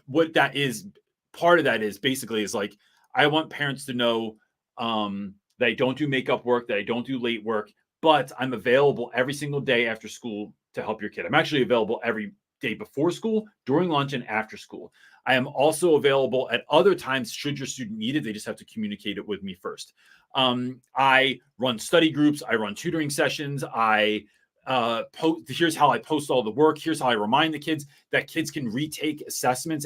what that is, part of that is basically is like, I want parents to know that I don't do makeup work, that I don't do late work, but I'm available every single day after school to help your kid. I'm actually available every day before school, during lunch, and after school. I am also available at other times should your student need it. They just have to communicate it with me first. I run study groups. I run tutoring sessions. Here's how I post all the work. Here's how I remind the kids that kids can retake assessments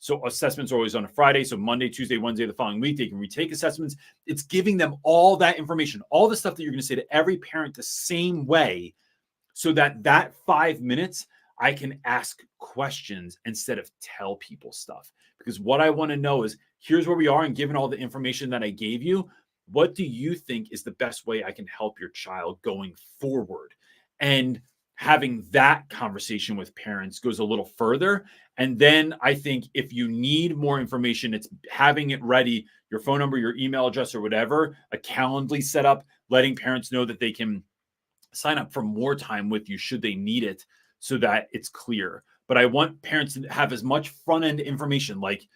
so assessments are always on a Friday. So Monday, Tuesday, Wednesday, the following week, they can retake assessments. It's giving them all that information, all the stuff that you're going to say to every parent the same way, so that 5 minutes, I can ask questions instead of tell people stuff. Because what I want to know is, here's where we are, and given all the information that I gave you, what do you think is the best way I can help your child going forward? And having that conversation with parents goes a little further. And then I think if you need more information, it's having it ready, your phone number, your email address, or whatever, a Calendly set up, letting parents know that they can sign up for more time with you should they need it, so that it's clear. But I want parents to have as much front end information, like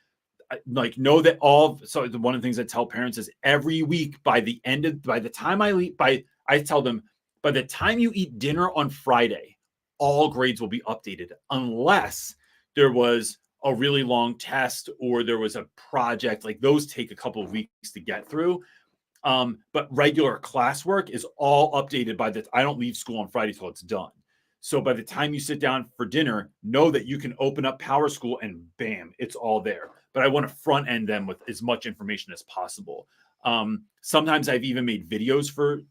know that so one of the things I tell parents is every week I tell them, by the time you eat dinner on Friday, all grades will be updated unless there was a really long test or there was a project. Like those take a couple of weeks to get through. But regular classwork is all updated I don't leave school on Friday till it's done. So by the time you sit down for dinner, know that you can open up Power School and bam, it's all there. But I want to front end them with as much information as possible. Sometimes I've even made videos for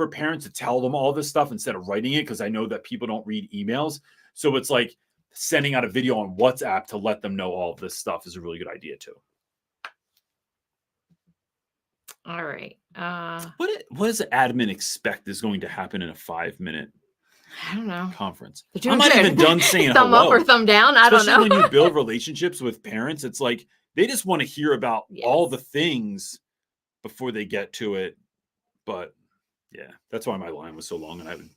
parents to tell them all this stuff instead of writing it, because I know that people don't read emails. So it's like sending out a video on WhatsApp to let them know all of this stuff is a really good idea too. All right. What does admin expect is going to happen in a 5-minute I don't know. conference? I'm not even done saying thumb hello. up or thumb down. I don't know. Especially when you build relationships with parents, it's like they just want to hear about all the things before they get to it. But yeah, that's why my line was so long. And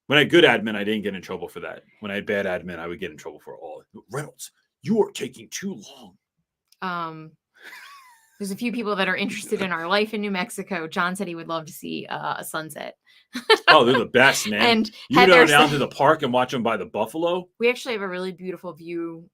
when I had good admin, I didn't get in trouble for that. When I had bad admin, I would get in trouble for all. Reynolds, you are taking too long. There's a few people that are interested in our life in New Mexico. John said he would love to see a sunset. Oh, they're the best, man. And you go down to the park and watch them by the buffalo. We actually have a really beautiful view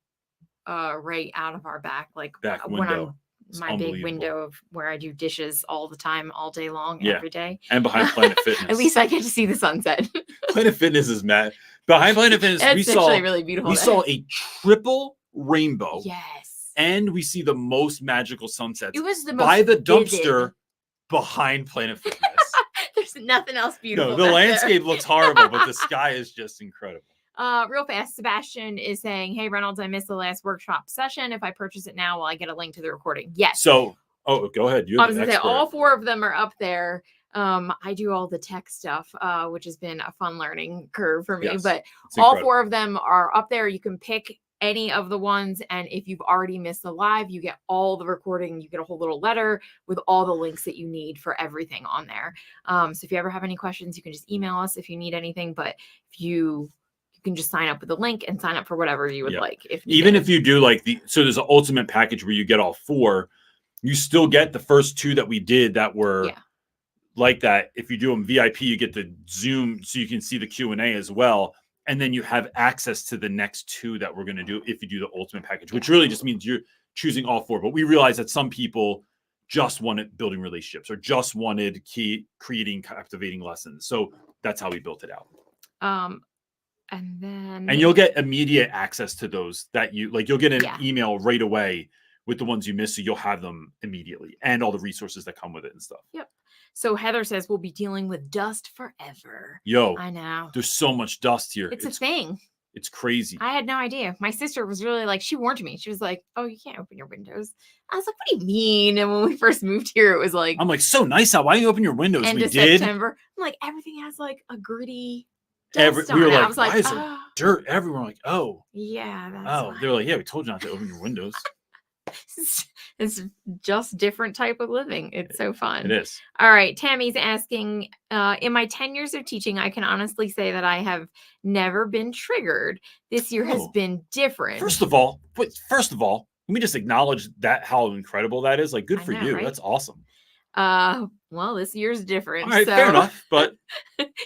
right out of our back window. my big window of where I do dishes all the time, all day long, every day. And behind Planet Fitness. At least I get to see the sunset. Planet Fitness is mad. Behind Planet Fitness, it's actually really beautiful. We saw a triple rainbow. Yes. And we see the most magical sunsets. It was the most by the dumpster vivid. Behind Planet Fitness. There's nothing else beautiful. No, the landscape looks horrible, but the sky is just incredible. Real fast, Sebastian is saying, "Hey Reynolds, I missed the last workshop session. If I purchase it now, will I get a link to the recording?" Yes. So, go ahead. I was gonna say all 4 of them are up there. I do all the tech stuff, which has been a fun learning curve for me. Yes, but all 4 of them are up there. You can pick any of the ones, and if you've already missed the live, you get all the recording. You get a whole little letter with all the links that you need for everything on there. So if you ever have any questions, you can just email us if you need anything. But if you can just sign up with the link and sign up for whatever you would like. If you do like so there's an ultimate package where you get all 4, you still get the first 2 that we did that were like that. If you do them VIP, you get the Zoom so you can see the Q&A as well. And then you have access to the next 2 that we're going to do if you do the ultimate package, which really just means you're choosing all 4. But we realize that some people just wanted building relationships or just wanted creating captivating lessons. So that's how we built it out. And you'll get immediate access to those that you'll get an email right away with the ones you missed. So you'll have them immediately and all the resources that come with it and stuff. Yep. So Heather says we'll be dealing with dust forever. Yo, I know. There's so much dust here. It's a thing. It's crazy. I had no idea. My sister was really like, she warned me. She was like, "Oh, you can't open your windows." I was like, "What do you mean?" And when we first moved here, it was like, I'm like, so nice out. Why don't you open your windows? End we of did. September. I'm like, everything has like a gritty dust on we were it. like, I was like, why is there dirt everywhere? I'm like, oh. Yeah. That's why. They were like, yeah, we told you not to open your windows. It's just different type of living. It's so fun. It is. All right. Tammy's asking, in my 10 years of teaching, I can honestly say that I have never been triggered. This year has been different. First of all, let me just acknowledge that how incredible that is. Like, good for you. Right? That's awesome. Well, this year's different. All right, fair enough, but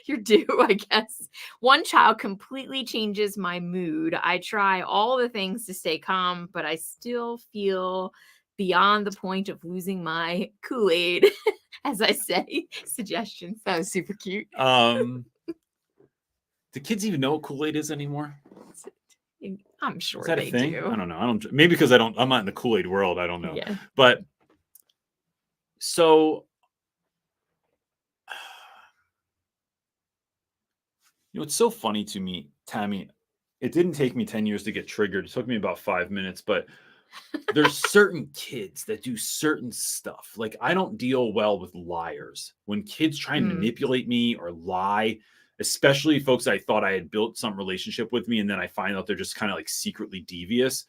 you're due, I guess. One child completely changes my mood. I try all the things to stay calm, but I still feel beyond the point of losing my Kool-Aid. As I say, suggestions. That was super cute. Do kids even know what Kool-Aid is anymore? I'm sure is that they a thing? do. I don't know. Maybe because I'm not in the Kool-Aid world. I don't know. Yeah. But so, it's so funny to me, Tammy. It didn't take me 10 years to get triggered. It took me about 5 minutes, but there's certain kids that do certain stuff. Like, I don't deal well with liars. When kids try and manipulate me or lie, especially folks I thought I had built some relationship with me, and then I find out they're just kind of like secretly devious.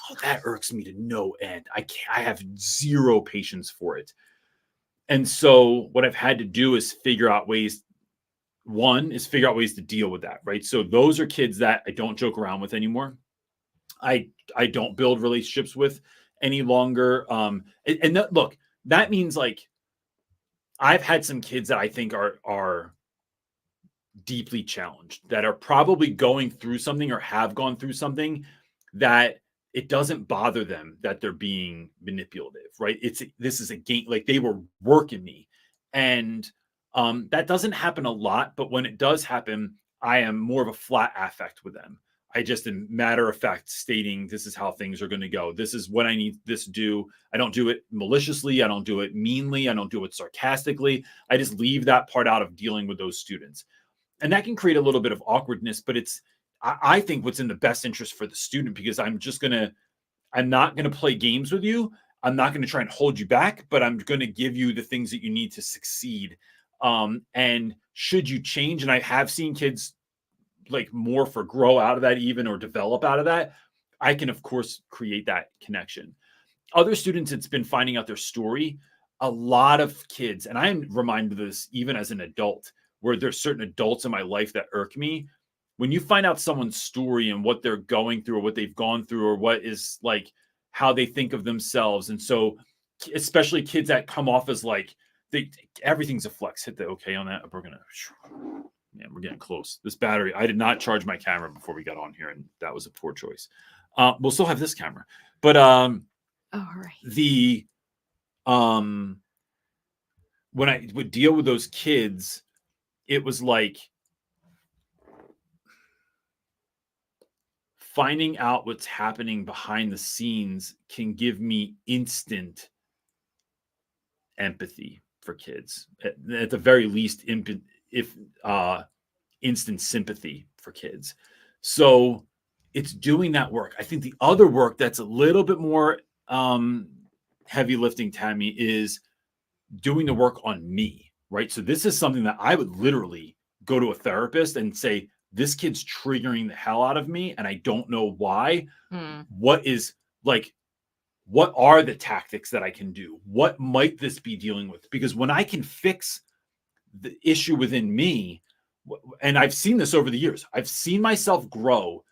Oh, that irks me to no end. I have zero patience for it. And so what I've had to do is figure out ways to deal with that, right? So those are kids that I don't joke around with anymore. I don't build relationships with any longer. Look, that means like I've had some kids that I think are deeply challenged, that are probably going through something or have gone through something that it doesn't bother them that they're being manipulative, right? This is a game, like they were working me. And that doesn't happen a lot, but when it does happen, I am more of a flat affect with them. I just, in matter of fact, stating this is how things are going to go. This is what I need this to do. I don't do it maliciously. I don't do it meanly. I don't do it sarcastically. I just leave that part out of dealing with those students. And that can create a little bit of awkwardness, but I think what's in the best interest for the student, because I'm not going to play games with you. I'm not going to try and hold you back, but I'm going to give you the things that you need to succeed. And should you change, and I have seen kids like morph or grow out of that even, or develop out of that, I can of course create that connection. Other students, it's been finding out their story. A lot of kids, and I'm reminded of this even as an adult, where there's certain adults in my life that irk me. When you find out someone's story and what they're going through or what they've gone through or what is like how they think of themselves. And so especially kids that come off as like everything's a flex. Hit the okay on that. We're getting close. This battery, I did not charge my camera before we got on here, and that was a poor choice. We'll still have this camera, but Oh, right. The when I would deal with those kids, it was like finding out what's happening behind the scenes can give me instant empathy for kids. At the very least, if instant sympathy for kids. So it's doing that work. I think the other work that's a little bit more heavy lifting, Tammy, is doing the work on me, right? So this is something that I would literally go to a therapist and say, this kid's triggering the hell out of me, and I don't know why. What is like, what are the tactics that I can do? What might this be dealing with? Because when I can fix the issue within me, and I've seen this over the years, I've seen myself grow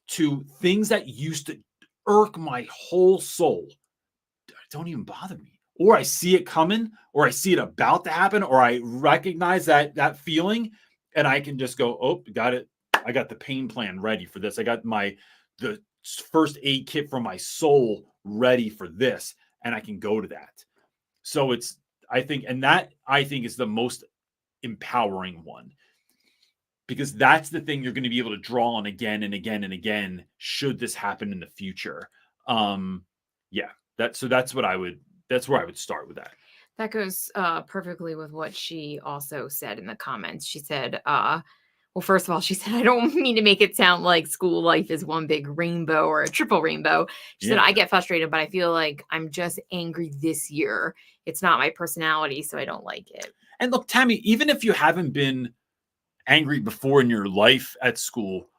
to things that used to irk my whole soul don't even bother me. Or I see it coming, or I see it about to happen, or I recognize that feeling, and I can just go, oh, got it. I got the pain plan ready for this. I got the first aid kit for my soul ready for this, and I can go to that. So I think is the most empowering one, because that's the thing you're going to be able to draw on again and again and again should this happen in the future. Yeah, that's where I would start with that. That goes perfectly with what she also said in the comments. She said, well, first of all, she said, I don't mean to make it sound like school life is one big rainbow or a triple rainbow. She said, I get frustrated, but I feel like I'm just angry this year. It's not my personality, so I don't like it. And look, Tammy, even if you haven't been angry before in your life at school,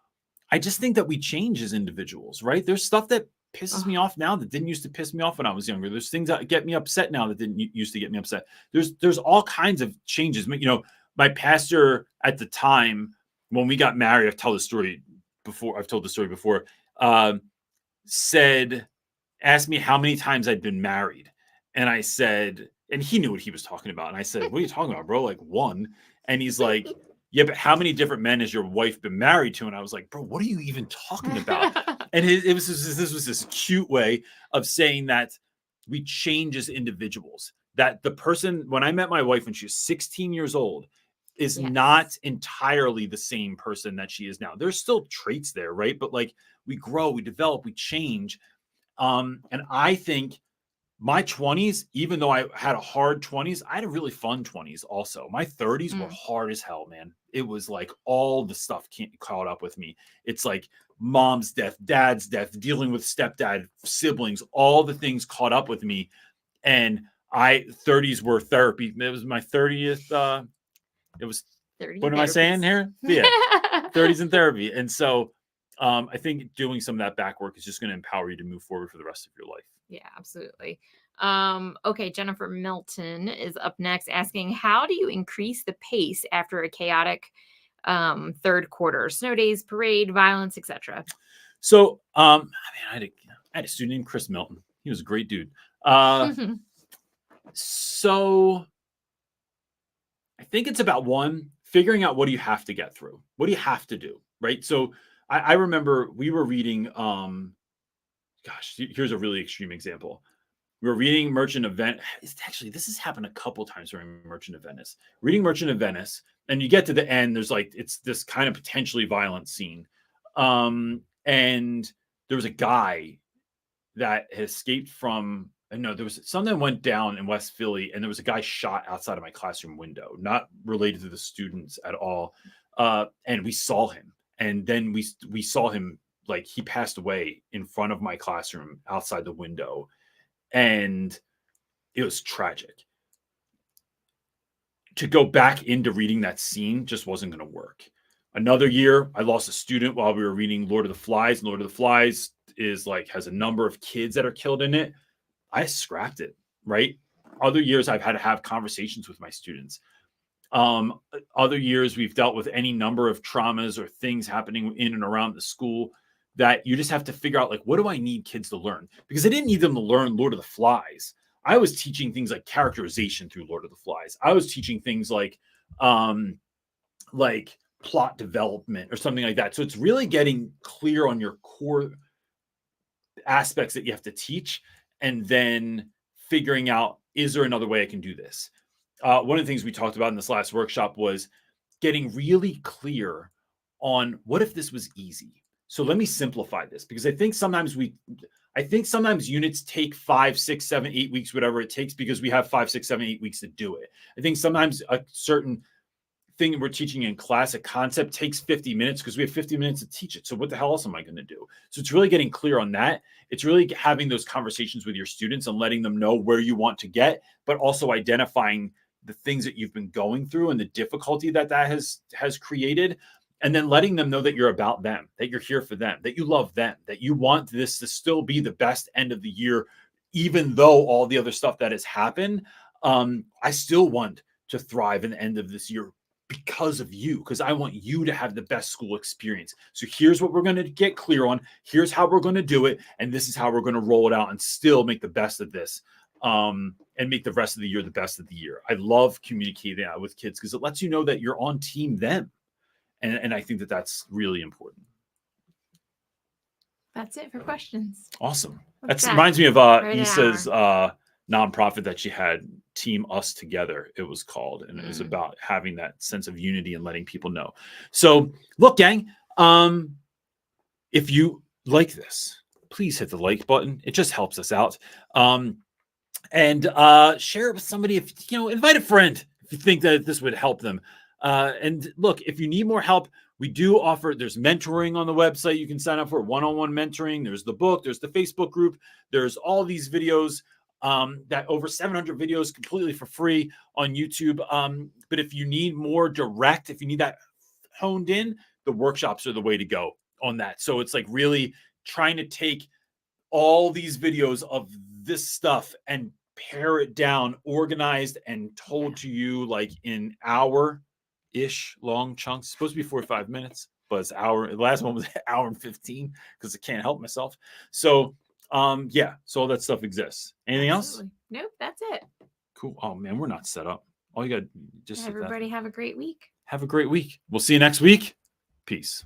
I just think that we change as individuals, right? There's stuff that pisses me off now that didn't used to piss me off when I was younger. There's things that get me upset now that didn't used to get me upset. There's all kinds of changes. You know, my pastor at the time when we got married, I've told the story before, asked me how many times I'd been married. And I said, and he knew what he was talking about. And I said, what are you talking about, bro? Like one. And he's like, yeah, but how many different men has your wife been married to? And I was like, bro, what are you even talking about? And this was this cute way of saying that we change as individuals. That the person, when I met my wife when she was 16 years old, is not entirely the same person that she is now. There's still traits there, right? But like we grow, we develop, we change. And I think my 20s, even though I had a hard 20s, I had a really fun 20s also. My 30s were hard as hell, man. It was like all the stuff caught up with me. It's like mom's death, dad's death, dealing with stepdad, siblings, all the things caught up with me. And 30s were therapy. It was my 30th. It was, what am I saying here? Yeah, 30s in therapy. And so I think doing some of that back work is just going to empower you to move forward for the rest of your life. Yeah, absolutely. Okay, Jennifer Milton is up next asking, how do you increase the pace after a chaotic third quarter? Snow days, parade, violence, etc. So, I had a student named Chris Milton. He was a great dude. So I think it's about figuring out what do you have to get through? What do you have to do? Right. So I remember we were reading, here's a really extreme example. We were reading Merchant of Venice. This has happened a couple times during Merchant of Venice. Reading Merchant of Venice, and you get to the end, there's like, it's this kind of potentially violent scene. And there was a guy that had escaped from, there was something that went down in West Philly, and there was a guy shot outside of my classroom window, not related to the students at all. And we saw him. And then we saw him, like he passed away in front of my classroom outside the window. And it was tragic. To go back into reading that scene just wasn't going to work. Another year, I lost a student while we were reading Lord of the Flies. Lord of the Flies has a number of kids that are killed in it. I scrapped it, right? Other years, I've had to have conversations with my students. Other years, we've dealt with any number of traumas or things happening in and around the school that you just have to figure out, like, what do I need kids to learn? Because I didn't need them to learn Lord of the Flies. I was teaching things like characterization through Lord of the Flies. I was teaching things like plot development or something like that. So it's really getting clear on your core aspects that you have to teach. and then figuring out, is there another way I can do this? One of the things we talked about in this last workshop was getting really clear on what if this was easy. So let me simplify this, because I think sometimes units take 5, 6, 7, 8 weeks, whatever it takes, because we have 5, 6, 7, 8 weeks to do it. I think sometimes a certain thing that we're teaching in class, a concept, takes 50 minutes because we have 50 minutes to teach it. So what the hell else am I going to do? So it's really getting clear on that. It's really having those conversations with your students and letting them know where you want to get, but also identifying the things that you've been going through and the difficulty that has created. And then letting them know that you're about them, that you're here for them, that you love them, that you want this to still be the best end of the year, even though all the other stuff that has happened. I still want to thrive in the end of this year because of you, because I want you to have the best school experience. So here's what we're going to get clear on. Here's how we're going to do it. And this is how we're going to roll it out and still make the best of this. And make the rest of the year the best of the year. I love communicating that with kids because it lets you know that you're on team them. And I think that that's really important. That's it for questions. Awesome. That reminds me of Issa's nonprofit that she had, Team Us Together, it was called. And it was about having that sense of unity and letting people know. So look, gang, if you like this, please hit the like button. It just helps us out. And share it with somebody. If invite a friend if you think that this would help them. And look, if you need more help, we do offer, there's mentoring on the website. You can sign up for one-on-one mentoring. There's the book, there's the Facebook group. There's all these videos, that over 700 videos completely for free on YouTube. But if you need more direct, if you need that honed in, the workshops are the way to go on that. So it's like really trying to take all these videos of this stuff and pare it down, organized and told to you like in hour-ish long chunks. It's supposed to be 45 minutes, but it's hour. The last one was an hour and 15 because I can't help myself. So yeah, so all that stuff exists. Anything else? Nope, that's it. Cool. Oh man, we're not set up. All you got just everybody have a great week. Have a great week. We'll see you next week. Peace.